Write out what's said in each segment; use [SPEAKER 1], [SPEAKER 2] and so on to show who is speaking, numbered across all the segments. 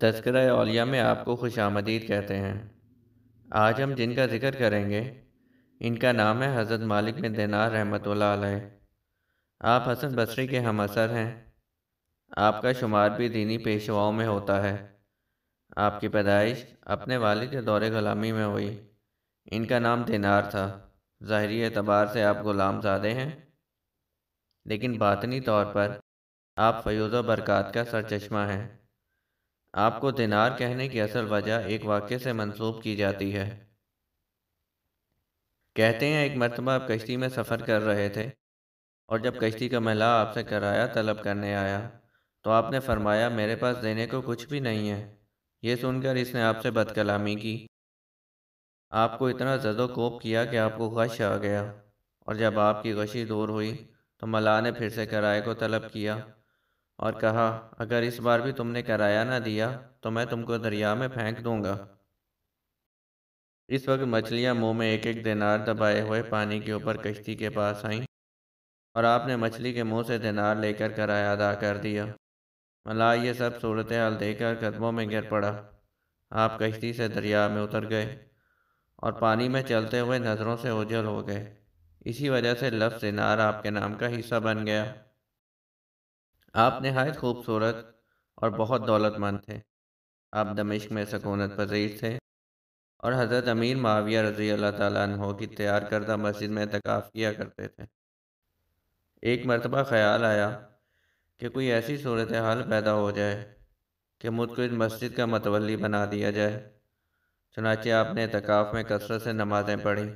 [SPEAKER 1] تذکرہ اولیاء میں آپ کو خوش آمدید کہتے ہیں۔ آج ہم جن کا ذکر کریں گے ان کا نام ہے حضرت مالک بن دینار رحمۃ اللہ علیہ۔ آپ حسن بصری کے ہم اثر ہیں۔ آپ کا شمار بھی دینی پیشواؤں میں ہوتا ہے۔ آپ کی پیدائش اپنے والد کے دور غلامی میں ہوئی۔ ان کا نام دینار تھا۔ ظاہری اعتبار سے آپ غلام زادے ہیں، لیکن باطنی طور پر آپ فیوز و برکات کا سرچشمہ ہیں۔ آپ کو دینار کہنے کی اصل وجہ ایک واقعے سے منسوب کی جاتی ہے۔ کہتے ہیں ایک مرتبہ آپ کشتی میں سفر کر رہے تھے، اور جب کشتی کا ملا آپ سے کرایہ طلب کرنے آیا تو آپ نے فرمایا میرے پاس دینے کو کچھ بھی نہیں ہے۔ یہ سن کر اس نے آپ سے بد کلامی کی، آپ کو اتنا زد و کوب کیا کہ آپ کو غش آ گیا، اور جب آپ کی غشی دور ہوئی تو ملا نے پھر سے کرائے کو طلب کیا اور کہا اگر اس بار بھی تم نے کرایہ نہ دیا تو میں تم کو دریا میں پھینک دوں گا۔ اس وقت مچھلیاں منہ میں ایک ایک دینار دبائے ہوئے پانی کے اوپر کشتی کے پاس آئیں، اور آپ نے مچھلی کے منہ سے دینار لے کر کرایہ ادا کر دیا۔ ملاح یہ سب صورتحال دیکھ کر قدموں میں گر پڑا۔ آپ کشتی سے دریا میں اتر گئے اور پانی میں چلتے ہوئے نظروں سے اوجھل ہو گئے۔ اسی وجہ سے لفظ دینار آپ کے نام کا حصہ بن گیا۔ آپ نہایت خوبصورت اور بہت دولت مند تھے۔ آپ دمشق میں سکونت پذیر تھے اور حضرت امیر معاویہ رضی اللہ تعالیٰ عنہ کی تیار کردہ مسجد میں اعتکاف کیا کرتے تھے۔ ایک مرتبہ خیال آیا کہ کوئی ایسی صورتحال پیدا ہو جائے کہ مجھ کو اس مسجد کا متولی بنا دیا جائے۔ چنانچہ آپ نے اعتکاف میں کثرت سے نمازیں پڑھی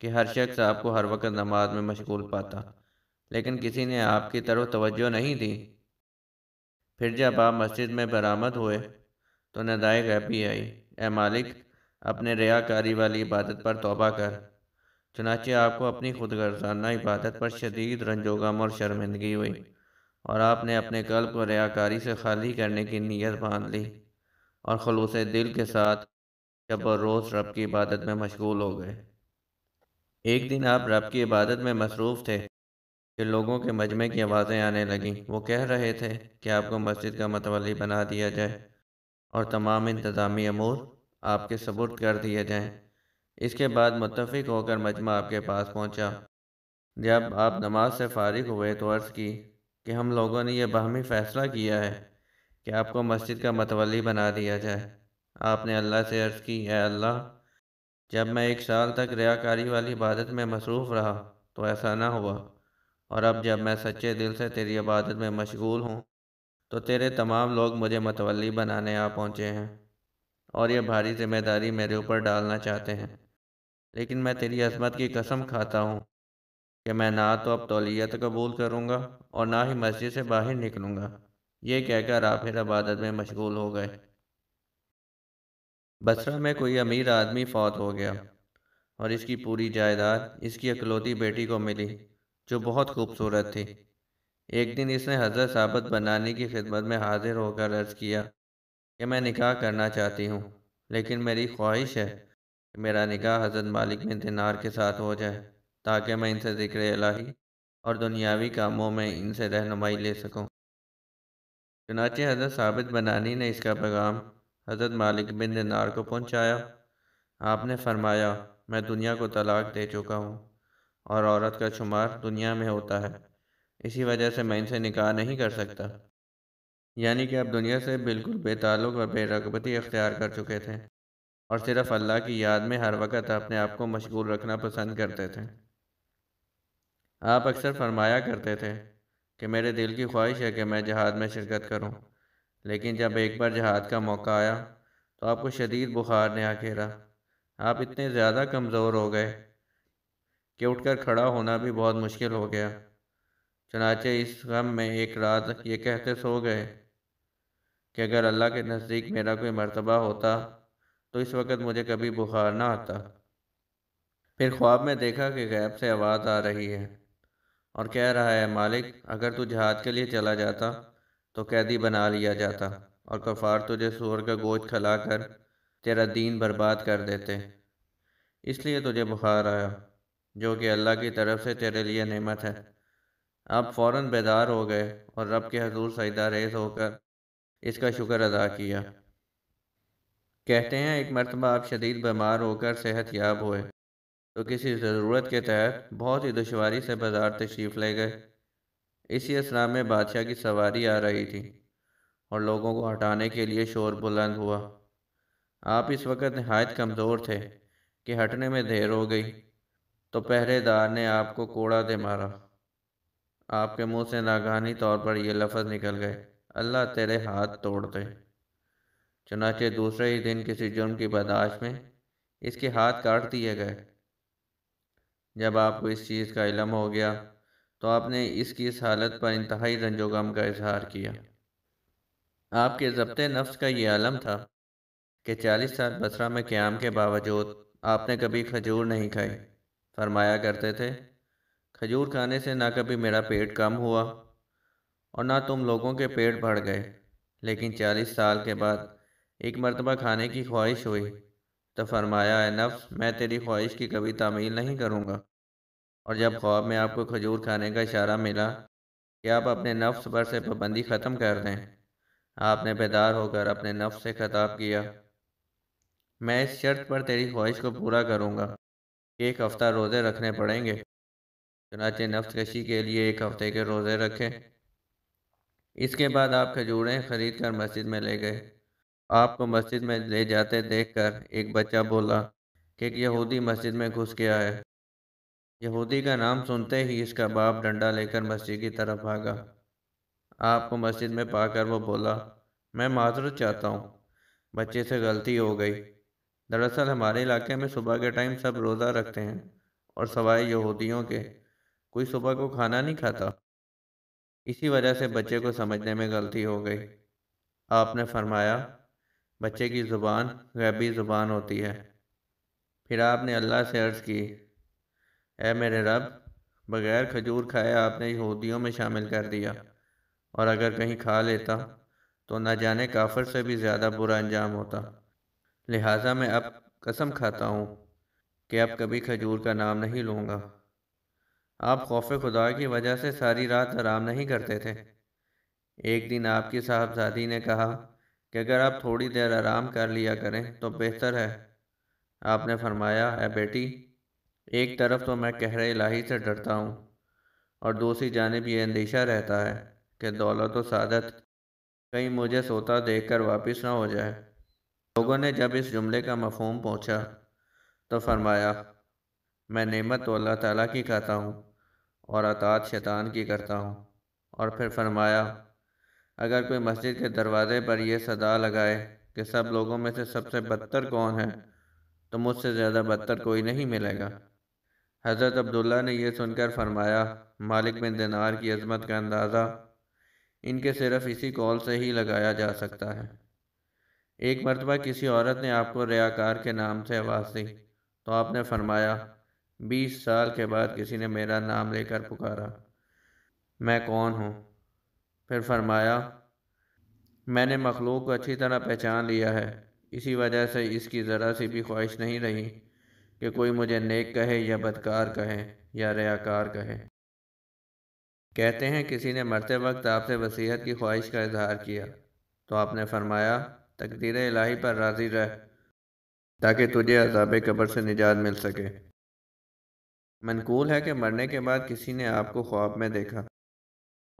[SPEAKER 1] کہ ہر شخص آپ کو ہر وقت نماز میں مشغول پاتا، لیکن کسی نے آپ کی طرف توجہ نہیں دی۔ پھر جب آپ مسجد میں برآمد ہوئے تو ندائے غیبی آئی، اے مالک اپنے ریاکاری والی عبادت پر توبہ کر۔ چنانچہ آپ کو اپنی خود غرضانہ عبادت پر شدید رنج و غم اور شرمندگی ہوئی، اور آپ نے اپنے قلب کو ریاکاری سے خالی کرنے کی نیت باندھ لی اور خلوص دل کے ساتھ شب و روز رب کی عبادت میں مشغول ہو گئے۔ ایک دن آپ رب کی عبادت میں مصروف تھے کہ لوگوں کے مجمع کی آوازیں آنے لگیں۔ وہ کہہ رہے تھے کہ آپ کو مسجد کا متولی بنا دیا جائے اور تمام انتظامی امور آپ کے سپرد کر دیے جائیں۔ اس کے بعد متفق ہو کر مجمع آپ کے پاس پہنچا۔ جب آپ نماز سے فارغ ہوئے تو عرض کی کہ ہم لوگوں نے یہ باہمی فیصلہ کیا ہے کہ آپ کو مسجد کا متولی بنا دیا جائے۔ آپ نے اللہ سے عرض کی اے اللہ، جب میں 1 سال تک ریاکاری والی عبادت میں مصروف رہا تو ایسا نہ ہوا، اور اب جب میں سچے دل سے تیری عبادت میں مشغول ہوں تو تیرے تمام لوگ مجھے متولی بنانے آ پہنچے ہیں اور یہ بھاری ذمہ داری میرے اوپر ڈالنا چاہتے ہیں، لیکن میں تیری عظمت کی قسم کھاتا ہوں کہ میں نہ تو اب تولیت قبول کروں گا اور نہ ہی مسجد سے باہر نکلوں گا۔ یہ کہہ کر آپ پھر عبادت میں مشغول ہو گئے۔ بصرہ میں کوئی امیر آدمی فوت ہو گیا اور اس کی پوری جائیداد اس کی اکلوتی بیٹی کو ملی جو بہت خوبصورت تھی۔ ایک دن اس نے حضرت ثابت بنانی کی خدمت میں حاضر ہو کر عرض کیا کہ میں نکاح کرنا چاہتی ہوں، لیکن میری خواہش ہے کہ میرا نکاح حضرت مالک بن دینار کے ساتھ ہو جائے تاکہ میں ان سے ذکر الہی اور دنیاوی کاموں میں ان سے رہنمائی لے سکوں۔ چنانچہ حضرت ثابت بنانی نے اس کا پیغام حضرت مالک بن دینار کو پہنچایا۔ آپ نے فرمایا میں دنیا کو طلاق دے چکا ہوں اور عورت کا شمار دنیا میں ہوتا ہے، اسی وجہ سے میں ان سے نکاح نہیں کر سکتا۔ یعنی کہ آپ دنیا سے بالکل بے تعلق اور بے رغبتی اختیار کر چکے تھے اور صرف اللہ کی یاد میں ہر وقت اپنے آپ کو مشغول رکھنا پسند کرتے تھے۔ آپ اکثر فرمایا کرتے تھے کہ میرے دل کی خواہش ہے کہ میں جہاد میں شرکت کروں، لیکن جب ایک بار جہاد کا موقع آیا تو آپ کو شدید بخار نے آ گھیرا۔ آپ اتنے زیادہ کمزور ہو گئے کہ اٹھ کر کھڑا ہونا بھی بہت مشکل ہو گیا۔ چنانچہ اس غم میں ایک رات یہ کہتے سو گئے کہ اگر اللہ کے نزدیک میرا کوئی مرتبہ ہوتا تو اس وقت مجھے کبھی بخار نہ آتا۔ پھر خواب میں دیکھا کہ غیب سے آواز آ رہی ہے اور کہہ رہا ہے مالک اگر تو جہاد کے لیے چلا جاتا تو قیدی بنا لیا جاتا اور کفار تجھے سور کا گوشت کھلا کر تیرا دین برباد کر دیتے، اس لیے تجھے بخار آیا، جو کہ اللہ کی طرف سے تیرے لیے نعمت ہے۔ آپ فوراً بیدار ہو گئے اور رب کے حضور سجدہ ریز ہو کر اس کا شکر ادا کیا۔ کہتے ہیں ایک مرتبہ آپ شدید بیمار ہو کر صحت یاب ہوئے تو کسی ضرورت کے تحت بہت ہی دشواری سے بازار تشریف لے گئے۔ اسی اسنا میں بادشاہ کی سواری آ رہی تھی اور لوگوں کو ہٹانے کے لیے شور بلند ہوا۔ آپ اس وقت نہایت کمزور تھے کہ ہٹنے میں دیر ہو گئی تو پہرے دار نے آپ کو کوڑا دے مارا۔ آپ کے منہ سے ناگہانی طور پر یہ لفظ نکل گئے، اللہ تیرے ہاتھ توڑ دے۔ چنانچہ دوسرے ہی دن کسی جرم کی برداشت میں اس کے ہاتھ کاٹ دیے گئے۔ جب آپ کو اس چیز کا علم ہو گیا تو آپ نے اس کی اس حالت پر انتہائی رنج و غم کا اظہار کیا۔ آپ کے ضبط نفس کا یہ عالم تھا کہ 40 سال بصرہ میں قیام کے باوجود آپ نے کبھی کھجور نہیں کھائی۔ فرمایا کرتے تھے، کھجور کھانے سے نہ کبھی میرا پیٹ کم ہوا اور نہ تم لوگوں کے پیٹ بڑھ گئے، لیکن 40 سال کے بعد ایک مرتبہ کھانے کی خواہش ہوئی تو فرمایا، اے نفس، میں تیری خواہش کی کبھی تعمیل نہیں کروں گا۔ اور جب خواب میں آپ کو کھجور کھانے کا اشارہ ملا کہ آپ اپنے نفس پر سے پابندی ختم کر دیں، آپ نے بیدار ہو کر اپنے نفس سے خطاب کیا، میں اس شرط پر تیری خواہش کو پورا کروں گا کہ 1 ہفتہ روزے رکھنے پڑیں گے۔ چنانچہ نفس کشی کے لیے 1 ہفتے کے روزے رکھے۔ اس کے بعد آپ کھجوریں خرید کر مسجد میں لے گئے۔ آپ کو مسجد میں لے جاتے دیکھ کر ایک بچہ بولا کہ ایک یہودی مسجد میں گھس گیا ہے۔ یہودی کا نام سنتے ہی اس کا باپ ڈنڈا لے کر مسجد کی طرف بھاگا۔ آپ کو مسجد میں پا کر وہ بولا، میں معذرت چاہتا ہوں، بچے سے غلطی ہو گئی۔ دراصل ہمارے علاقے میں صبح کے ٹائم سب روزہ رکھتے ہیں اور سوائے یہودیوں کے کوئی صبح کو کھانا نہیں کھاتا، اسی وجہ سے بچے کو سمجھنے میں غلطی ہو گئی۔ آپ نے فرمایا، بچے کی زبان غیبی زبان ہوتی ہے۔ پھر آپ نے اللہ سے عرض کی، اے میرے رب، بغیر کھجور کھائے آپ نے یہودیوں میں شامل کر دیا، اور اگر کہیں کھا لیتا تو نہ جانے کافر سے بھی زیادہ برا انجام ہوتا۔ لہٰذا میں اب قسم کھاتا ہوں کہ اب کبھی کھجور کا نام نہیں لوں گا۔ آپ خوف خدا کی وجہ سے ساری رات آرام نہیں کرتے تھے۔ ایک دن آپ کی صاحبزادی نے کہا کہ اگر آپ تھوڑی دیر آرام کر لیا کریں تو بہتر ہے۔ آپ نے فرمایا، اے بیٹی، ایک طرف تو میں قہر الہی سے ڈرتا ہوں اور دوسری جانب یہ اندیشہ رہتا ہے کہ دولت و سعادت کہیں مجھے سوتا دیکھ کر واپس نہ ہو جائے۔ لوگوں نے جب اس جملے کا مفہوم پوچھا تو فرمایا، میں نعمت تو اللہ تعالیٰ کی کھاتا ہوں اور اطاعت شیطان کی کرتا ہوں۔ اور پھر فرمایا، اگر کوئی مسجد کے دروازے پر یہ صدا لگائے کہ سب لوگوں میں سے سب سے بدتر کون ہے تو مجھ سے زیادہ بدتر کوئی نہیں ملے گا۔ حضرت عبداللہ نے یہ سن کر فرمایا، مالک بن دینار کی عظمت کا اندازہ ان کے صرف اسی قول سے ہی لگایا جا سکتا ہے۔ ایک مرتبہ کسی عورت نے آپ کو ریاکار کے نام سے آواز دی تو آپ نے فرمایا، 20 سال کے بعد کسی نے میرا نام لے کر پکارا، میں کون ہوں؟ پھر فرمایا، میں نے مخلوق کو اچھی طرح پہچان لیا ہے، اسی وجہ سے اس کی ذرا سی بھی خواہش نہیں رہی کہ کوئی مجھے نیک کہے یا بدکار کہے یا ریاکار کہے۔ کہتے ہیں کسی نے مرتے وقت آپ سے وصیت کی خواہش کا اظہار کیا تو آپ نے فرمایا، تقدیر الہی پر راضی رہ تاکہ تجھے عذاب قبر سے نجات مل سکے۔ منقول ہے کہ مرنے کے بعد کسی نے آپ کو خواب میں دیکھا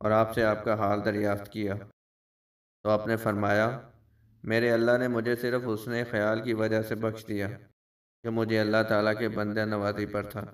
[SPEAKER 1] اور آپ سے آپ کا حال دریافت کیا تو آپ نے فرمایا، میرے اللہ نے مجھے صرف حسن خیال کی وجہ سے بخش دیا کہ مجھے اللہ تعالیٰ کے بندہ نوازی پر تھا۔